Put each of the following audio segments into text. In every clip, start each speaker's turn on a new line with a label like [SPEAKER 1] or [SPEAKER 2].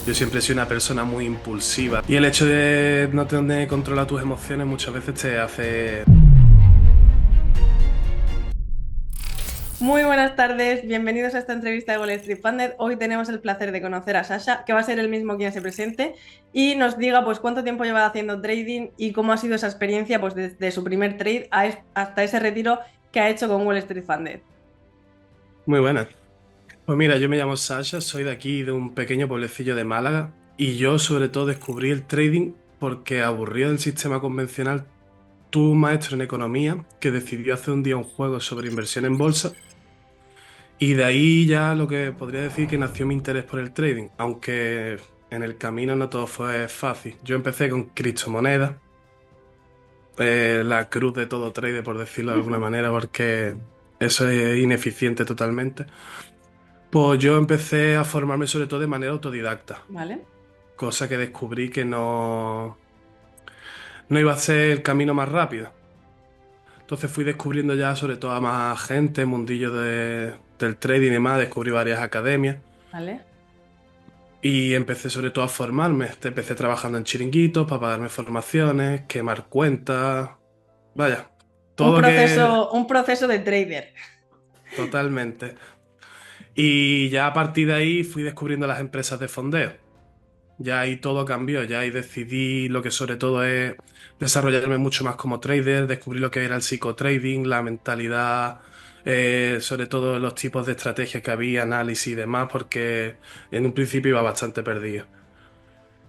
[SPEAKER 1] Yo siempre he sido una persona muy impulsiva y el hecho de no tener controlado tus emociones muchas veces te hace...
[SPEAKER 2] Muy buenas tardes, bienvenidos a esta entrevista de Wall Street Funded. Hoy tenemos el placer de conocer a Sasha, que va a ser el mismo quien se presente y nos diga pues cuánto tiempo lleva haciendo trading y cómo ha sido esa experiencia pues desde su primer trade hasta ese retiro que ha hecho con Wall Street Funded.
[SPEAKER 1] Muy buenas. Pues mira, yo me llamo Sasha, soy de aquí, de un pequeño pueblecillo de Málaga y yo sobre todo descubrí el trading porque aburrido del sistema convencional, tuve un maestro en economía que decidió hacer un día un juego sobre inversión en bolsa y de ahí ya lo que podría decir que nació mi interés por el trading, aunque en el camino no todo fue fácil. Yo empecé con criptomonedas, la cruz de todo trader, por decirlo de alguna manera, porque eso es ineficiente totalmente. Pues yo empecé a formarme sobre todo de manera autodidacta,
[SPEAKER 2] ¿Vale?
[SPEAKER 1] cosa que descubrí que no iba a ser el camino más rápido. Entonces fui descubriendo ya sobre todo a más gente, mundillo del trading y demás, descubrí varias academias
[SPEAKER 2] ¿Vale?
[SPEAKER 1] y empecé sobre todo a formarme. Empecé trabajando en chiringuitos para pagarme formaciones, quemar cuentas, vaya, todo que
[SPEAKER 2] Un proceso de trader.
[SPEAKER 1] totalmente. Y ya a partir de ahí fui descubriendo las empresas de fondeo. Ya ahí todo cambió, ya ahí decidí lo que sobre todo es desarrollarme mucho más como trader, descubrí lo que era el psicotrading, la mentalidad, sobre todo los tipos de estrategias que había, análisis y demás, porque en un principio iba bastante perdido.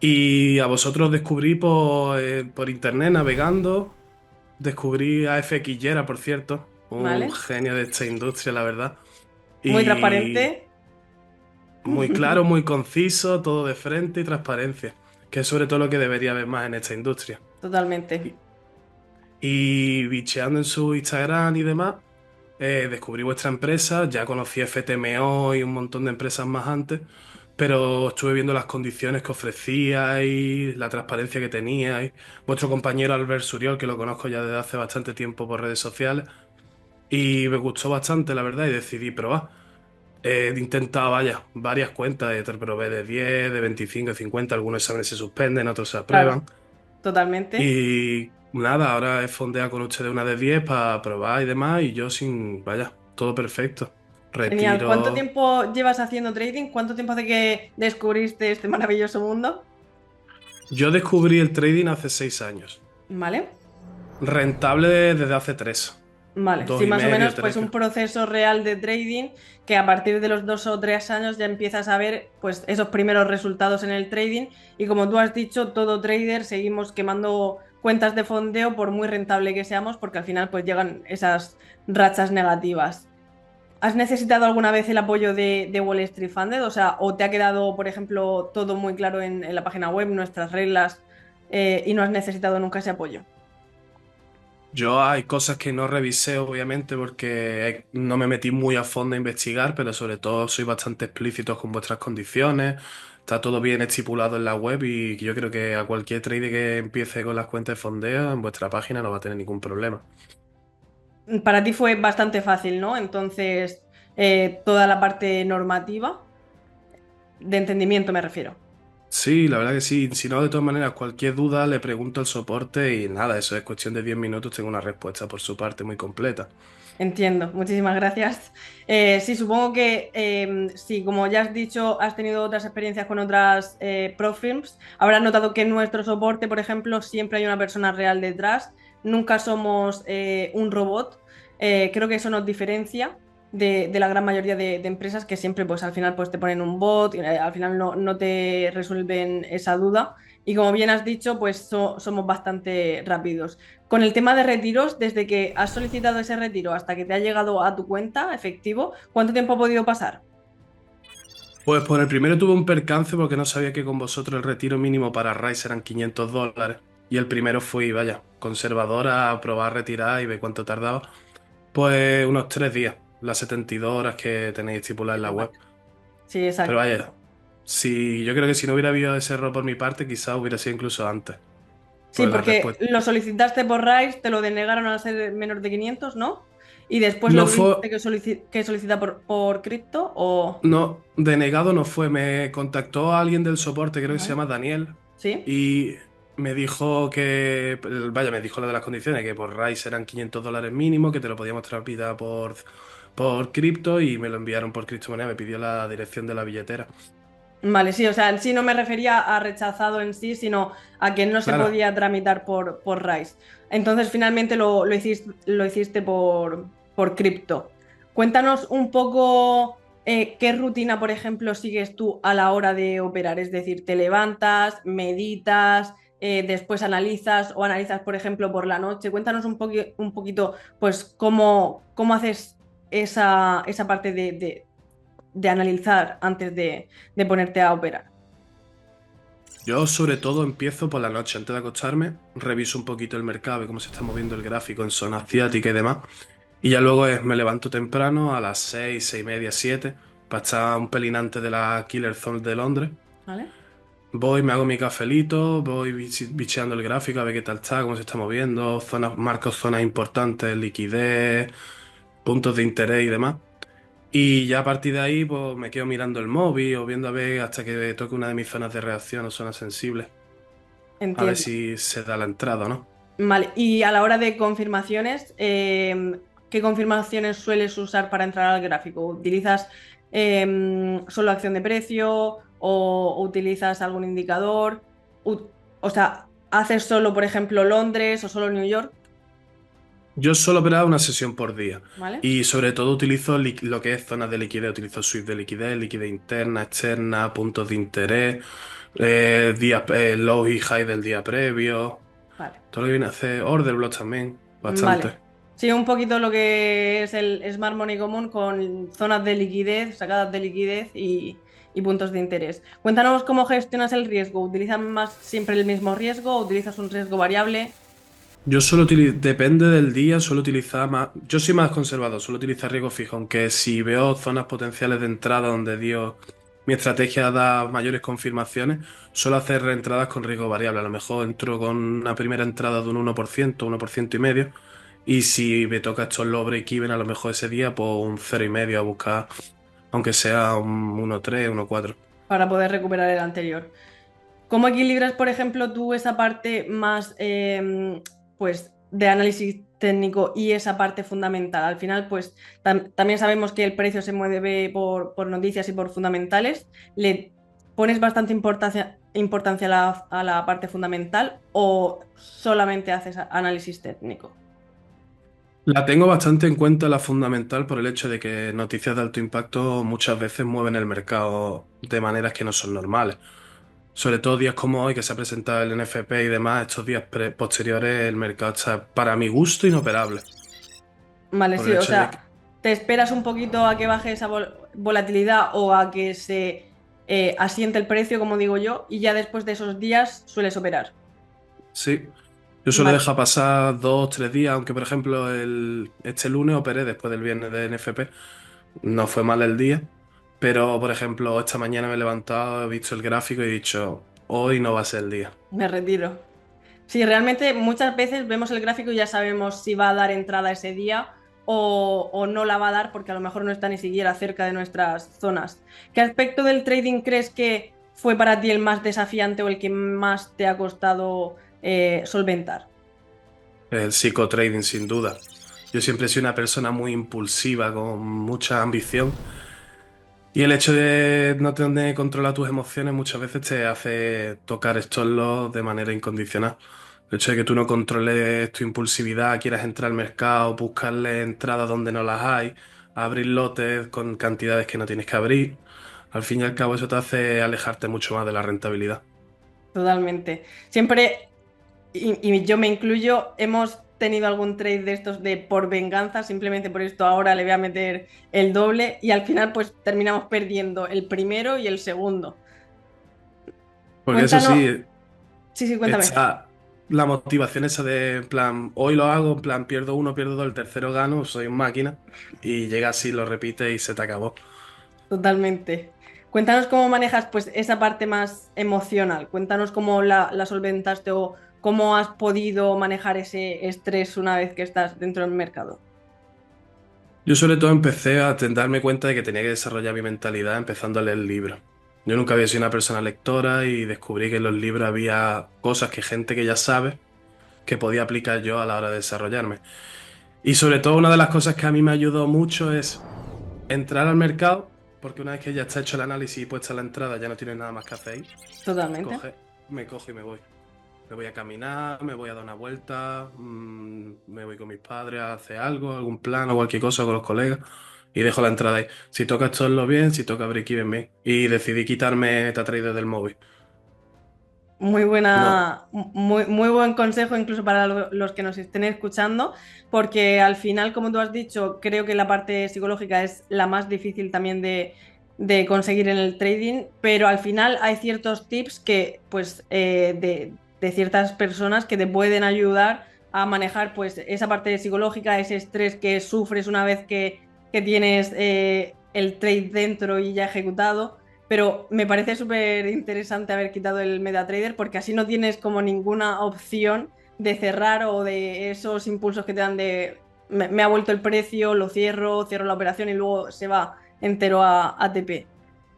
[SPEAKER 1] Y a vosotros descubrí por internet navegando, descubrí a FX Yera, por cierto, un
[SPEAKER 2] ¿Vale?
[SPEAKER 1] genio de esta industria, la verdad.
[SPEAKER 2] Muy
[SPEAKER 1] Y
[SPEAKER 2] transparente.
[SPEAKER 1] muy claro, muy conciso, todo de frente y transparencia, que es sobre todo lo que debería haber más en esta industria.
[SPEAKER 2] Totalmente.
[SPEAKER 1] Y, y bicheando en su Instagram y demás, descubrí vuestra empresa, ya conocí FTMO y un montón de empresas más antes, pero estuve viendo las condiciones que ofrecíais, la transparencia que teníais, vuestro compañero Albert Suriol, que lo conozco ya desde hace bastante tiempo por redes sociales, y me gustó bastante, la verdad, y decidí probar. He intentado, vaya, varias cuentas, te probé de 10, de 25, de 50, algunos exámenes se suspenden, otros se
[SPEAKER 2] Claro,
[SPEAKER 1] aprueban.
[SPEAKER 2] totalmente.
[SPEAKER 1] Y nada, ahora he fondeado con ustedes una de 10 para probar y demás, y yo sin, vaya, todo perfecto.
[SPEAKER 2] Genial. ¿Cuánto
[SPEAKER 1] Retiro.
[SPEAKER 2] tiempo llevas haciendo trading? ¿Cuánto tiempo hace que descubriste este maravilloso mundo?
[SPEAKER 1] Yo descubrí el trading hace 6 años.
[SPEAKER 2] ¿Vale?
[SPEAKER 1] Rentable desde hace 3.
[SPEAKER 2] Vale,
[SPEAKER 1] Dos
[SPEAKER 2] sí,
[SPEAKER 1] y
[SPEAKER 2] más o
[SPEAKER 1] medio,
[SPEAKER 2] menos pues
[SPEAKER 1] 3.
[SPEAKER 2] un proceso real de trading que a partir de los 2 o 3 años ya empiezas a ver pues esos primeros resultados en el trading y como tú has dicho, todo trader seguimos quemando cuentas de fondeo por muy rentable que seamos porque al final pues llegan esas rachas negativas. ¿Has necesitado alguna vez el apoyo de Wall Street Funded? O sea, ¿o te ha quedado, por ejemplo, todo muy claro en la página web, nuestras reglas, y no has necesitado nunca ese apoyo?
[SPEAKER 1] Yo hay cosas que no revisé, obviamente, porque no me metí muy a fondo a investigar, pero sobre todo soy bastante explícito con vuestras condiciones. Está todo bien estipulado en la web y yo creo que a cualquier trader que empiece con las cuentas de fondeo en vuestra página no va a tener ningún problema.
[SPEAKER 2] Para ti fue bastante fácil, ¿no? Entonces, toda la parte normativa, de entendimiento me refiero.
[SPEAKER 1] Sí, la verdad que sí. Si no, de todas maneras, cualquier duda le pregunto al soporte y nada, eso es cuestión de 10 minutos, tengo una respuesta por su parte muy completa.
[SPEAKER 2] Entiendo, muchísimas gracias. Sí, supongo que sí, como ya has dicho, has tenido otras experiencias con otras pro firms. Habrás notado que en nuestro soporte, por ejemplo, siempre hay una persona real detrás. Nunca somos un robot. Creo que eso nos diferencia de la gran mayoría de empresas que siempre, pues al final, pues te ponen un bot y al final no te resuelven esa duda. Y como bien has dicho, pues somos bastante rápidos. Con el tema de retiros, desde que has solicitado ese retiro hasta que te ha llegado a tu cuenta efectivo, ¿cuánto tiempo ha podido pasar?
[SPEAKER 1] Pues por el primero tuve un percance porque no sabía que con vosotros el retiro mínimo para Rise eran $500. Y el primero fui, vaya, conservador a probar retirar y ver cuánto tardaba. Pues unos 3 días, las 72 horas que tenéis estipuladas en la
[SPEAKER 2] Vale.
[SPEAKER 1] web.
[SPEAKER 2] Sí,
[SPEAKER 1] Pero
[SPEAKER 2] exacto.
[SPEAKER 1] vaya, si yo creo que si no hubiera habido ese error por mi parte, quizás hubiera sido incluso antes.
[SPEAKER 2] Sí,
[SPEAKER 1] Pues la
[SPEAKER 2] porque
[SPEAKER 1] respuesta.
[SPEAKER 2] lo solicitaste por RISE, te lo denegaron al ser menos de 500, ¿no? y después lo
[SPEAKER 1] No fue,
[SPEAKER 2] tuviste que solicitar por cripto o...
[SPEAKER 1] no, denegado no fue. Me contactó alguien del soporte, creo que se
[SPEAKER 2] Vale.
[SPEAKER 1] llama Daniel,
[SPEAKER 2] ¿Sí?
[SPEAKER 1] y me dijo que, vaya, me dijo lo de las condiciones, que por Rise eran $500 mínimo, que te lo podíamos trasladar por cripto y me lo enviaron por criptomoneda, me pidió la dirección de la billetera.
[SPEAKER 2] Vale, sí, o sea, en sí no me refería a rechazado en sí, sino a que no se
[SPEAKER 1] Claro.
[SPEAKER 2] podía tramitar por RISE. Entonces, finalmente lo hiciste por cripto. Cuéntanos un poco qué rutina, por ejemplo, sigues tú a la hora de operar. Es decir, te levantas, meditas, después analizas o analizas, por ejemplo, por la noche. Cuéntanos un poquito, pues, cómo haces esa parte de analizar antes de ponerte a operar.
[SPEAKER 1] Yo sobre todo empiezo por la noche antes de acostarme, reviso un poquito el mercado, cómo se está moviendo el gráfico en zona asiática y demás. Y ya luego me levanto temprano a las 6, 6:30, 7, para estar un pelín antes de la Killer Zone de Londres.
[SPEAKER 2] ¿Vale?
[SPEAKER 1] Voy, me hago mi cafelito, voy bicheando el gráfico a ver qué tal está, cómo se está moviendo, zonas, marco zonas importantes, liquidez, puntos de interés y demás. Y ya a partir de ahí, pues me quedo mirando el móvil o viendo a ver hasta que toque una de mis zonas de reacción o zonas sensibles. A ver
[SPEAKER 2] Entiendo.
[SPEAKER 1] si se da la entrada o no.
[SPEAKER 2] Vale, y a la hora de confirmaciones, ¿qué confirmaciones sueles usar para entrar al gráfico? ¿Utilizas solo acción de precio o utilizas algún indicador? O sea, ¿haces solo, por ejemplo, Londres o solo New York?
[SPEAKER 1] Yo suelo operar una sesión por día
[SPEAKER 2] ¿Vale?
[SPEAKER 1] y sobre todo utilizo lo que es zonas de liquidez, utilizo sweep de liquidez, liquidez interna, externa, puntos de interés, low y high del día previo,
[SPEAKER 2] Vale.
[SPEAKER 1] todo lo que viene a hacer order block también,
[SPEAKER 2] Vale.
[SPEAKER 1] bastante.
[SPEAKER 2] Sí, un poquito lo que es el Smart Money común con zonas de liquidez, sacadas de liquidez y puntos de interés. Cuéntanos cómo gestionas el riesgo. ¿Utilizas más siempre el mismo riesgo o utilizas un riesgo variable?
[SPEAKER 1] Yo suelo utilizar, depende del día, suelo utilizar más, yo soy más conservador, suelo utilizar riesgo fijo, aunque si veo zonas potenciales de entrada donde Dios, mi estrategia da mayores confirmaciones, suelo hacer reentradas con riesgo variable. A lo mejor entro con una primera entrada de un 1%, 1,5%, y si me toca estos low break-even, a lo mejor ese día, pues un 0,5 a buscar, aunque sea un 1,3, 1,4.
[SPEAKER 2] Para poder recuperar el anterior. ¿Cómo equilibras, por ejemplo, tú esa parte más pues, de análisis técnico y esa parte fundamental? Al final, pues también sabemos que el precio se mueve por noticias y por fundamentales. ¿Le pones bastante importancia a la parte fundamental o solamente haces análisis técnico?
[SPEAKER 1] La tengo bastante en cuenta la fundamental por el hecho de que noticias de alto impacto muchas veces mueven el mercado de maneras que no son normales. Sobre todo días como hoy que se ha presentado el NFP y demás, estos días posteriores el mercado está para mi gusto inoperable.
[SPEAKER 2] Vale,
[SPEAKER 1] Por el
[SPEAKER 2] sí, o
[SPEAKER 1] hecho de que,
[SPEAKER 2] sea, ¿te esperas un poquito a que baje esa volatilidad o a que se asiente el precio, como digo yo, y ya después de esos días sueles operar?
[SPEAKER 1] sí, yo suelo
[SPEAKER 2] Vale,
[SPEAKER 1] dejar pasar 2, 3 días, aunque por ejemplo este lunes operé después del viernes de NFP, no fue mal el día, pero por ejemplo esta mañana me he levantado, he visto el gráfico y he dicho, hoy no va a ser el día.
[SPEAKER 2] me retiro. Sí, realmente muchas veces vemos el gráfico y ya sabemos si va a dar entrada ese día o no la va a dar porque a lo mejor no está ni siquiera cerca de nuestras zonas. ¿Qué aspecto del trading crees que fue para ti el más desafiante o el que más te ha costado solventar?
[SPEAKER 1] El psicotrading, sin duda. Yo siempre he sido una persona muy impulsiva, con mucha ambición. Y el hecho de no tener controlado tus emociones muchas veces te hace tocar estos lows de manera incondicional. El hecho de que tú no controles tu impulsividad, quieras entrar al mercado, buscarle entradas donde no las hay, abrir lotes con cantidades que no tienes que abrir. Al fin y al cabo eso te hace alejarte mucho más de la rentabilidad.
[SPEAKER 2] Totalmente. Siempre, y yo me incluyo, hemos tenido algún trade de estos de por venganza, simplemente por esto ahora le voy a meter el doble y al final pues terminamos perdiendo el primero y el segundo.
[SPEAKER 1] Porque eso
[SPEAKER 2] Cuéntanos,
[SPEAKER 1] sí,
[SPEAKER 2] sí, sí, cuéntame.
[SPEAKER 1] está la motivación esa de, en plan, hoy lo hago, en plan, pierdo uno, pierdo dos, el tercero gano, soy un máquina, y llega así, lo repites y se te acabó.
[SPEAKER 2] Totalmente. Cuéntanos cómo manejas pues esa parte más emocional. Cuéntanos cómo la solventaste o cómo has podido manejar ese estrés una vez que estás dentro del mercado.
[SPEAKER 1] Yo sobre todo empecé a darme cuenta de que tenía que desarrollar mi mentalidad empezando a leer libros. Yo nunca había sido una persona lectora y descubrí que en los libros había cosas que gente que ya sabe que podía aplicar yo a la hora de desarrollarme. Y sobre todo una de las cosas que a mí me ayudó mucho es entrar al mercado, porque una vez que ya está hecho el análisis y puesta la entrada, ya no tienes nada más que hacer ahí.
[SPEAKER 2] Totalmente.
[SPEAKER 1] Coge, me cojo y me voy. Me voy a caminar, me voy a dar una vuelta, me voy con mis padres a hacer algo, algún plan o cualquier cosa con los colegas y dejo la entrada ahí. Si toca esto bien, si toca break even bien. Y decidí quitarme TaTrader del móvil.
[SPEAKER 2] Muy
[SPEAKER 1] No,
[SPEAKER 2] buena, muy buen consejo incluso para los que nos estén escuchando, porque al final, como tú has dicho, creo que la parte psicológica es la más difícil también de conseguir en el trading, pero al final hay ciertos tips que, pues, de ciertas personas que te pueden ayudar a manejar, pues, esa parte psicológica, ese estrés que sufres una vez que tienes el trade dentro y ya ejecutado, pero me parece súper interesante haber quitado el MetaTrader porque así no tienes como ninguna opción de cerrar o de esos impulsos que te dan de me ha vuelto el precio, lo cierro, cierro la operación y luego se va entero a ATP.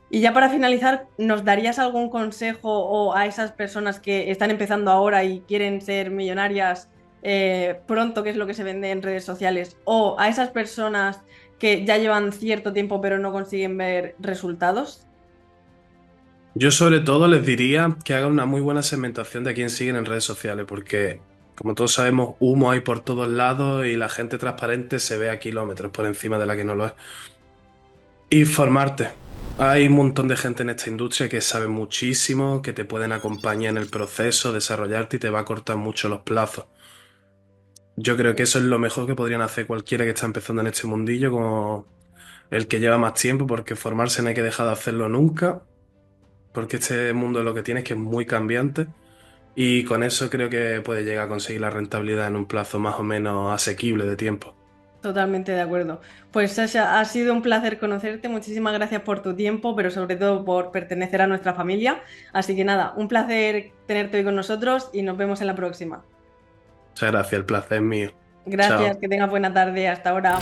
[SPEAKER 2] Y ya para finalizar, ¿nos darías algún consejo o a esas personas que están empezando ahora y quieren ser millonarias pronto, que es lo que se vende en redes sociales, o a esas personas que ya llevan cierto tiempo pero no consiguen ver resultados?
[SPEAKER 1] yo sobre todo les diría que hagan una muy buena segmentación de a quién siguen en redes sociales, porque como todos sabemos, humo hay por todos lados y la gente transparente se ve a kilómetros por encima de la que no lo es. Y formarte. Hay un montón de gente en esta industria que sabe muchísimo, que te pueden acompañar en el proceso, desarrollarte y te va a cortar mucho los plazos. Yo creo que eso es lo mejor que podrían hacer cualquiera que está empezando en este mundillo, como el que lleva más tiempo, porque formarse no hay que dejar de hacerlo nunca, porque este mundo lo que tiene es que es muy cambiante y con eso creo que puede llegar a conseguir la rentabilidad en un plazo más o menos asequible de tiempo.
[SPEAKER 2] Totalmente de acuerdo. Pues Sasha, ha sido un placer conocerte. Muchísimas gracias por tu tiempo, pero sobre todo por pertenecer a nuestra familia. Así que nada, un placer tenerte hoy con nosotros y nos vemos en la próxima.
[SPEAKER 1] Muchas gracias, el placer es mío.
[SPEAKER 2] Gracias,
[SPEAKER 1] Chao.
[SPEAKER 2] que tengas buena tarde. Hasta ahora.